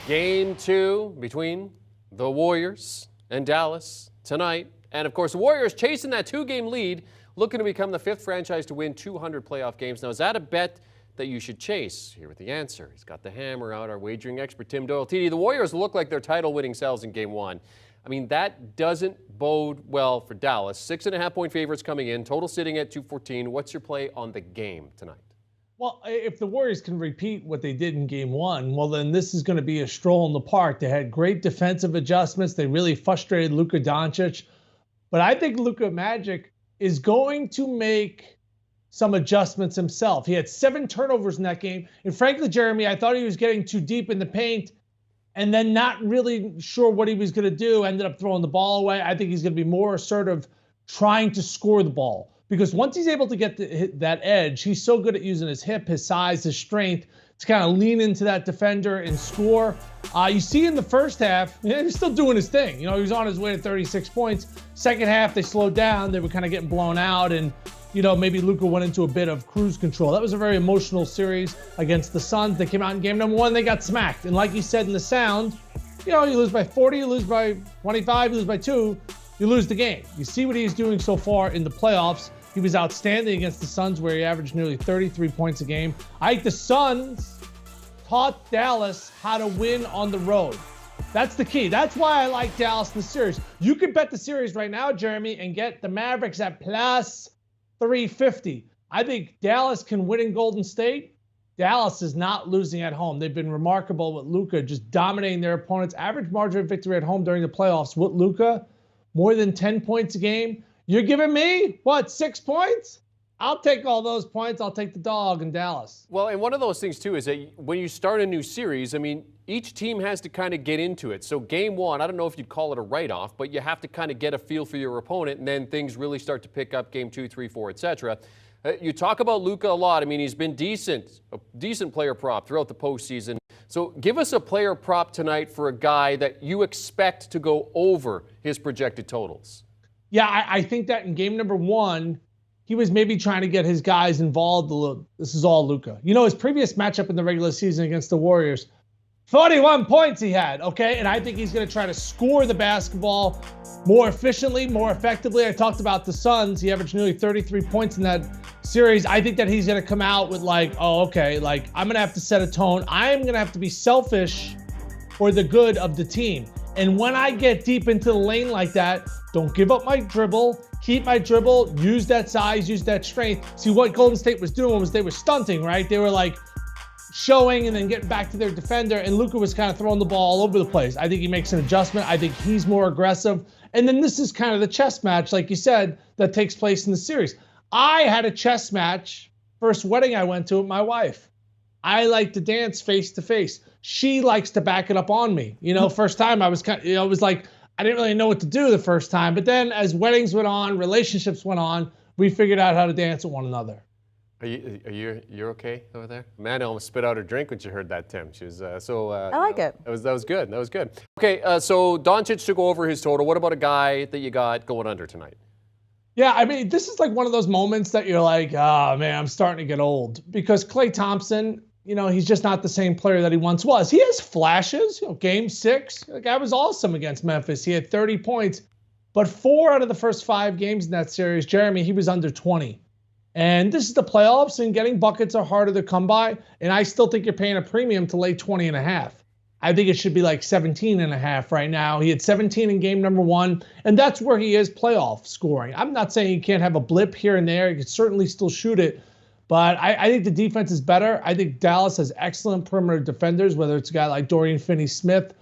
Game 2 between the Warriors and Dallas tonight. And, of course, the Warriors chasing that 2-game lead, looking to become the 5th franchise to win 200 playoff games. Now, is that a bet that you should chase? Here with the answer. He's got the hammer out, our wagering expert, Tim Doyle. TD, the Warriors look like their title-winning selves in Game 1. I mean, that doesn't bode well for Dallas. 6.5-point favorites coming in, total sitting at 214. What's your play on the game tonight? Well, if the Warriors can repeat what they did in Game 1, well, then this is going to be a stroll in the park. They had great defensive adjustments. They really frustrated Luka Doncic. But I think Luka Magic is going to make some adjustments himself. He had 7 turnovers in that game. And frankly, Jeremy, I thought he was getting too deep in the paint and then not really sure what he was going to do. Ended up throwing the ball away. I think he's going to be more assertive trying to score the ball. Because once he's able to get that edge, he's so good at using his hip, his size, his strength to kind of lean into that defender and score. You see in the first half, he's still doing his thing. You know, he was on his way to 36 points. Second half, they slowed down. They were kind of getting blown out. And, you know, maybe Luka went into a bit of cruise control. That was a very emotional series against the Suns. They came out in game number 1, they got smacked. And like you said in the sound, you know, you lose by 40, you lose by 25, you lose by 2. You lose the game. You see what he's doing so far in the playoffs. He was outstanding against the Suns where he averaged nearly 33 points a game. I think the Suns taught Dallas how to win on the road. That's the key. That's why I like Dallas in the series. You could bet the series right now, Jeremy, and get the Mavericks at plus 350. I think Dallas can win in Golden State. Dallas is not losing at home. They've been remarkable with Luka just dominating their opponents. Average margin of victory at home during the playoffs with Luka, more than 10 points a game. You're giving me, 6 points? I'll take all those points. I'll take the dog in Dallas. Well, and one of those things, too, is that when you start a new series, I mean, each team has to kind of get into it. So Game 1, I don't know if you'd call it a write-off, but you have to kind of get a feel for your opponent, and then things really start to pick up Game 2, 3, 4, etc. You talk about Luka a lot. I mean, he's been a decent player prop throughout the postseason. So give us a player prop tonight for a guy that you expect to go over his projected totals. Yeah, I think that in game number 1, he was maybe trying to get his guys involved a little. This is all Luka. You know, his previous matchup in the regular season against the Warriors, 41 points he had, okay? And I think he's going to try to score the basketball more efficiently, more effectively. I talked about the Suns. He averaged nearly 33 points in that series. I think that he's going to come out with like, oh, okay, like I'm going to have to set a tone. I'm going to have to be selfish for the good of the team. And when I get deep into the lane like that, don't give up my dribble, keep my dribble, use that size, use that strength. See, what Golden State was doing was they were stunting, right? They were like showing and then getting back to their defender, and Luka was kind of throwing the ball all over the place. I think he makes an adjustment. I think he's more aggressive. And then this is kind of the chess match, like you said, that takes place in the series. I had a chess match, first wedding I went to with my wife. I like to dance face to face. She likes to back it up on me. You know, first time I was kind of, it was like, I didn't really know what to do the first time. But then as weddings went on, relationships went on, we figured out how to dance with one another. You're okay over there? Amanda almost spit out her drink when she heard that, Tim. She was I like it. That was good. That was good. Okay, so Doncic to go over his total. What about a guy that you got going under tonight? Yeah, I mean, this is like one of those moments that you're like, oh, man, I'm starting to get old. Because Klay Thompson, you know, he's just not the same player that he once was. He has flashes. You know, game 6, the guy was awesome against Memphis. He had 30 points. But 4 out of the first 5 games in that series, Jeremy, he was under 20. And this is the playoffs, and getting buckets are harder to come by. And I still think you're paying a premium to lay 20.5. I think it should be like 17.5 right now. He had 17 in game number 1, and that's where he is playoff scoring. I'm not saying he can't have a blip here and there. He can certainly still shoot it. But I think the defense is better. I think Dallas has excellent perimeter defenders, whether it's a guy like Dorian Finney-Smith.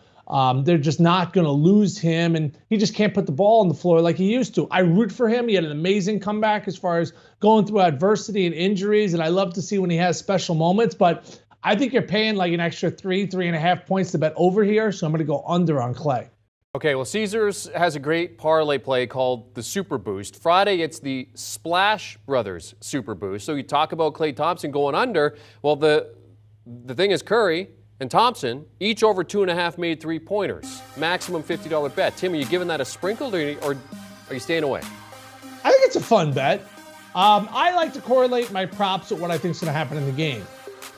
They're just not going to lose him, and he just can't put the ball on the floor like he used to. I root for him. He had an amazing comeback as far as going through adversity and injuries, and I love to see when he has special moments. But I think you're paying like an extra 3.5 points to bet over here, so I'm going to go under on Klay. Okay, well, Caesars has a great parlay play called the Super Boost. Friday, it's the Splash Brothers Super Boost. So you talk about Klay Thompson going under. Well, the thing is Curry and Thompson, each over 2.5 made 3-pointers. Maximum $50 bet. Tim, are you giving that a sprinkle or are you staying away? I think it's a fun bet. I like to correlate my props with what I think is going to happen in the game.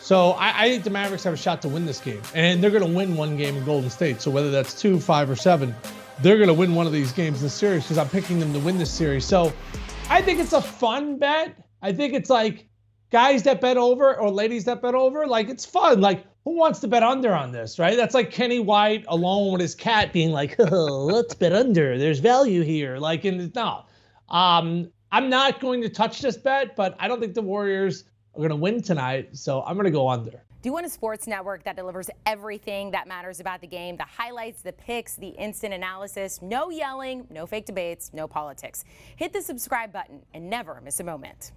So I think the Mavericks have a shot to win this game. And they're going to win one game in Golden State. So whether that's 2, 5, or 7, they're going to win one of these games in the series because I'm picking them to win this series. So I think it's a fun bet. I think it's like guys that bet over or ladies that bet over, like it's fun. Like who wants to bet under on this, right? That's like Kenny White alone with his cat being like, oh, let's bet under. There's value here. Like, no. I'm not going to touch this bet, but I don't think the Warriors are going to win tonight, so I'm going to go under. Do you want a sports network that delivers everything that matters about the game? The highlights, the picks, the instant analysis, no yelling, no fake debates, no politics. Hit the subscribe button and never miss a moment.